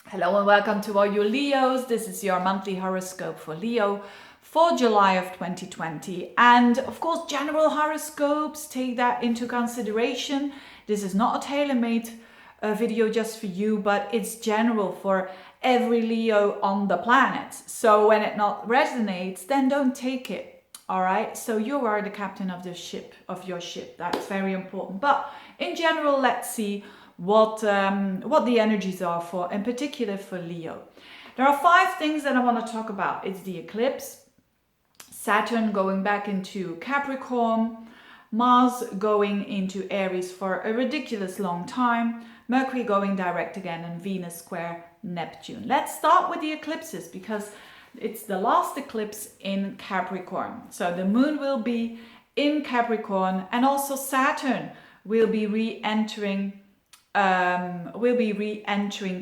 Hello and welcome to all you Leos. This is your monthly horoscope for Leo for July of 2020. And of course, general horoscopes, take that into consideration. This is not a tailor-made video just for you, but it's general for every Leo on the planet. So when it not resonates, then don't take it. All right. So you are the captain of the ship, of your ship. That's very important. But in general, let's see what the energies are for, in particular for Leo. There are 5 things that I want to talk about. It's the eclipse, Saturn going back into Capricorn, Mars going into Aries for a ridiculous long time, Mercury going direct again, and Venus square Neptune. Let's start with the eclipses because it's the last eclipse in Capricorn. So the moon will be in Capricorn, and also Saturn will be re-entering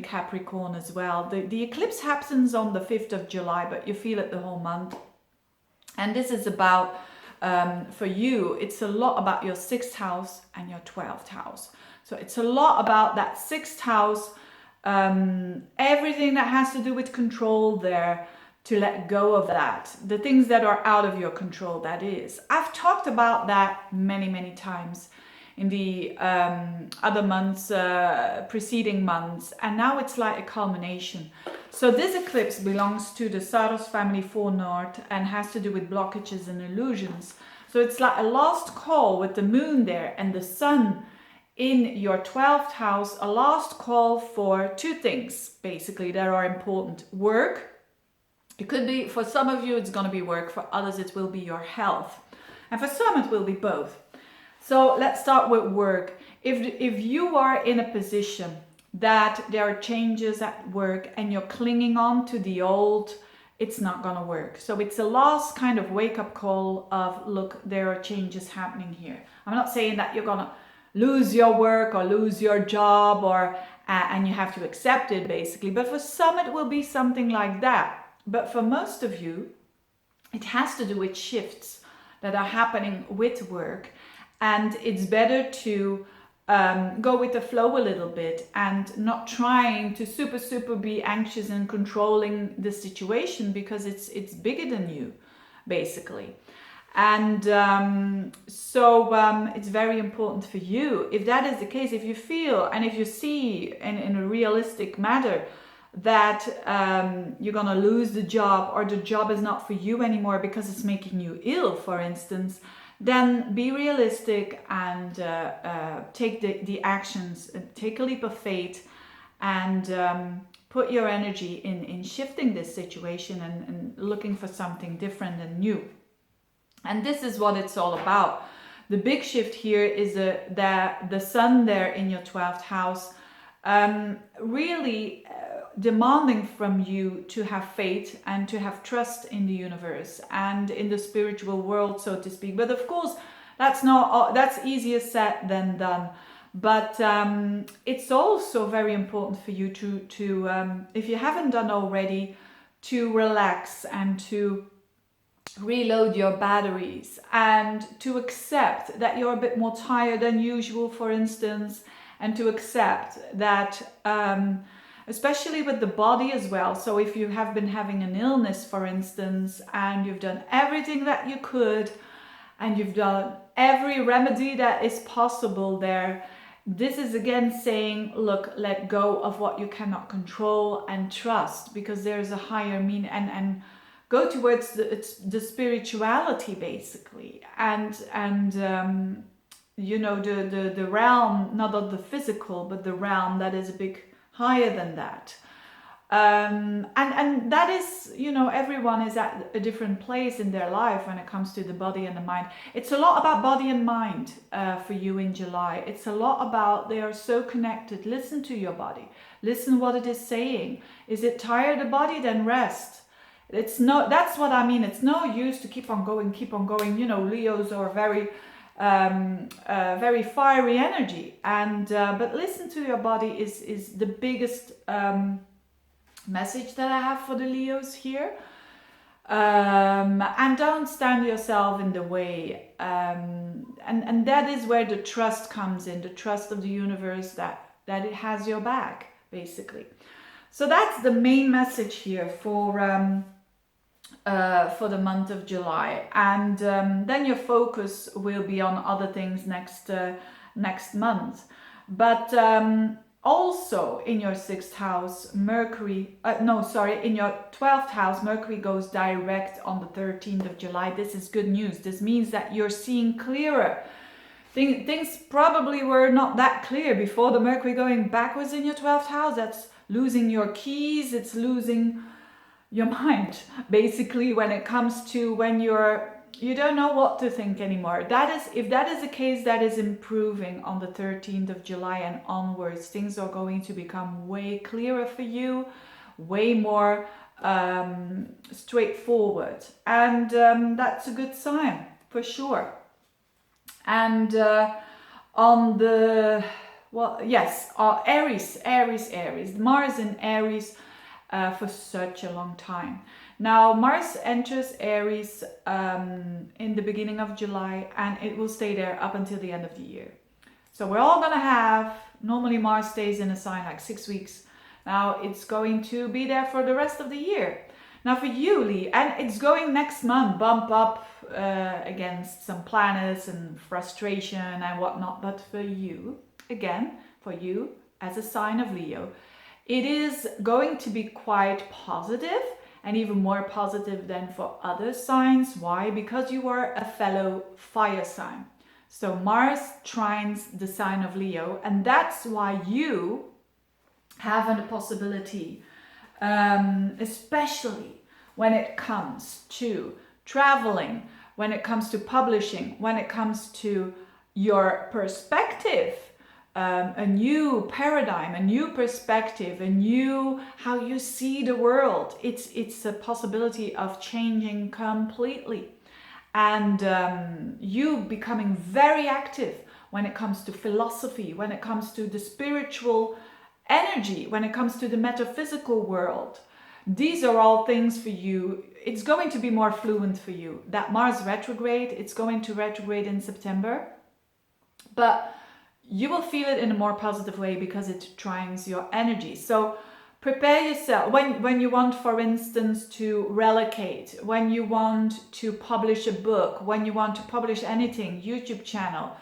Capricorn as well. The eclipse happens on the 5th of July, but you feel it the whole month. And this is about, for you, it's a lot about your 6th house and your 12th house. So it's a lot about that 6th house, everything that has to do with control there, to let go of that. The things that are out of your control, that is. I've talked about that many times in the other months, preceding months, and now it's like a culmination. So this eclipse belongs to the Saros family 4 North and has to do with blockages and illusions. So it's like a last call with the moon there and the sun in your 12th house, a last call for 2 things basically that are important. Work. It could be, for some of you it's going to be work, for others it will be your health, and for some it will be both. So let's start with work. If you are in a position that there are changes at work and you're clinging on to the old, it's not going to work. So it's a last kind of wake-up call of, look, there are changes happening here. I'm not saying that you're going to lose your work or lose your job or and you have to accept it basically. But for some it will be something like that. But for most of you, it has to do with shifts that are happening with work. And it's better to go with the flow a little bit and not trying to super be anxious and controlling the situation, because it's bigger than you, basically. And it's very important for you. If that is the case, if you feel and if you see in a realistic matter that you're gonna lose the job, or the job is not for you anymore because it's making you ill, for instance, then be realistic and take the actions, take a leap of faith, and put your energy in shifting this situation and looking for something different and new. And this is what it's all about. The big shift here is the sun there in your 12th house, really demanding from you to have faith and to have trust in the universe and in the spiritual world, so to speak. But of course, that's easier said than done. But it's also very important for you to if you haven't done already, to relax and to reload your batteries and to accept that you're a bit more tired than usual, for instance, and to accept that especially with the body as well. So if you have been having an illness, for instance, and you've done everything that you could and you've done every remedy that is possible there, this is again saying, look, let go of what you cannot control and trust, because there's a higher meaning, and go towards the spirituality basically, and you know, the realm, not of the physical, but the realm that is a big higher than that. And that is, you know, everyone is at a different place in their life when it comes to the body and the mind. It's a lot about body and mind for you in July. It's a lot about, they are so connected. Listen to your body. Listen what it is saying. Is it tired, the body? Then rest. It's no, that's what I mean. It's no use to keep on going. You know, Leos are very fiery energy, and but listen to your body is the biggest message that I have for the Leos here. And don't stand yourself in the way, and that is where the trust comes in, the trust of the universe that it has your back, basically. So that's the main message here for the month of July, and then your focus will be on other things next month. But also in your 6th house, Mercury, in your 12th house, Mercury goes direct on the 13th of July. This is good news. This means that you're seeing clearer. Things probably were not that clear before the Mercury going backwards in your 12th house. That's losing your keys. It's losing your mind, basically, when it comes to when you don't know what to think anymore. If that is the case, that is improving on the 13th of July and onwards. Things are going to become way clearer for you, way more straightforward, and that's a good sign for sure. And on the Aries, Mars in Aries for such a long time. Now Mars enters Aries in the beginning of July, and it will stay there up until the end of the year. So we're all gonna have, normally Mars stays in a sign like 6 weeks. Now it's going to be there for the rest of the year. Now for you, Lee, and it's going next month, bump up against some planets and frustration and whatnot. But for you, again, for you as a sign of Leo, it is going to be quite positive, and even more positive than for other signs. Why? Because you are a fellow fire sign. So Mars trines the sign of Leo, and that's why you have a possibility, especially when it comes to traveling, when it comes to publishing, when it comes to your perspective, a new paradigm, a new perspective, a new how you see the world. It's a possibility of changing completely, and you becoming very active when it comes to philosophy, when it comes to the spiritual energy, when it comes to the metaphysical world. These are all things for you. It's going to be more fluent for you. That Mars retrograde, it's going to retrograde in September, but you will feel it in a more positive way because it trines your energy. So prepare yourself when you want, for instance, to relocate, when you want to publish a book, when you want to publish anything, YouTube channel,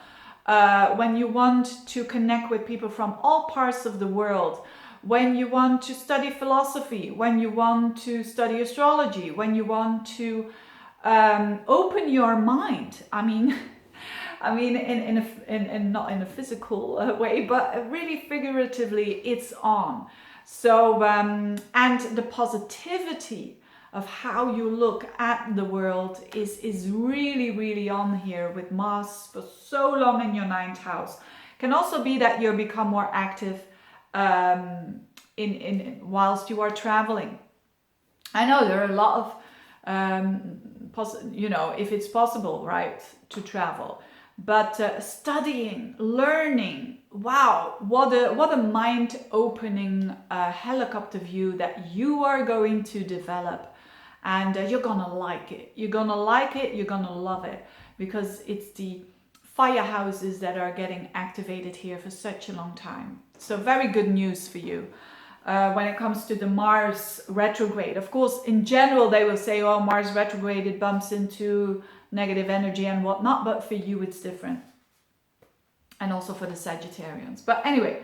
when you want to connect with people from all parts of the world, when you want to study philosophy, when you want to study astrology, when you want to open your mind. I mean, in not in a physical way, but really figuratively, it's on. So, and the positivity of how you look at the world is really, really on here with Mars for so long in your 9th house. Can also be that you become more active in whilst you are traveling. I know there are a lot of, if it's possible, right, to travel. But studying, learning, wow, what a mind-opening helicopter view that you are going to develop, and you're gonna like it. You're gonna like it. You're gonna love it, because it's the fire houses that are getting activated here for such a long time. So very good news for you. When it comes to the Mars retrograde, of course, in general, they will say, oh, Mars retrograde, it bumps into negative energy and whatnot, but for you, it's different. And also for the Sagittarians. But anyway,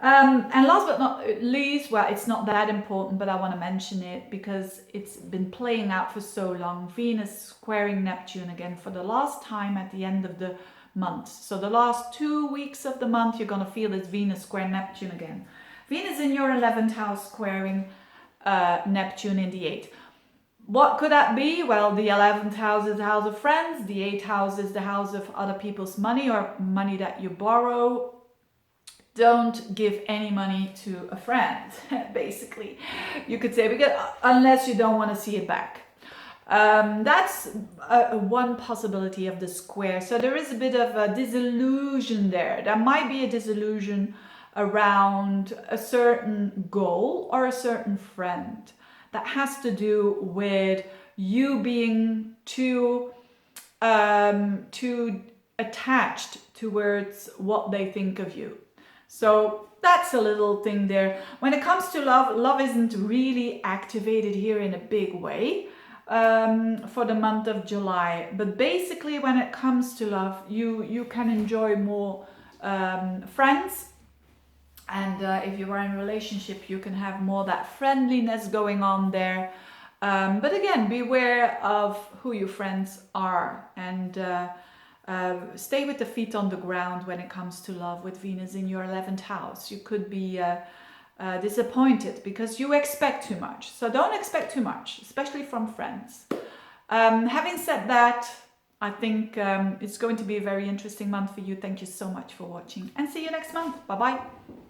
and last but not least, well, it's not that important, but I want to mention it because it's been playing out for so long. Venus squaring Neptune again for the last time at the end of the month. So the last 2 weeks of the month, you're going to feel this Venus square Neptune again. Venus in your 11th house squaring Neptune in the 8th. What could that be? Well, the 11th house is the house of friends. The 8th house is the house of other people's money or money that you borrow. Don't give any money to a friend, basically. You could say, because unless you don't want to see it back. That's one possibility of the square. So there is a bit of a disillusion there. There might be a disillusion around a certain goal or a certain friend that has to do with you being too attached towards what they think of you. So that's a little thing there. When it comes to love, love isn't really activated here in a big way for the month of July. But basically, when it comes to love, you can enjoy more friends. And if you are in a relationship, you can have more that friendliness going on there. But again, beware of who your friends are, and stay with the feet on the ground when it comes to love with Venus in your 11th house. You could be disappointed because you expect too much. So don't expect too much, especially from friends. Having said that, I think it's going to be a very interesting month for you. Thank you so much for watching, and see you next month. Bye bye.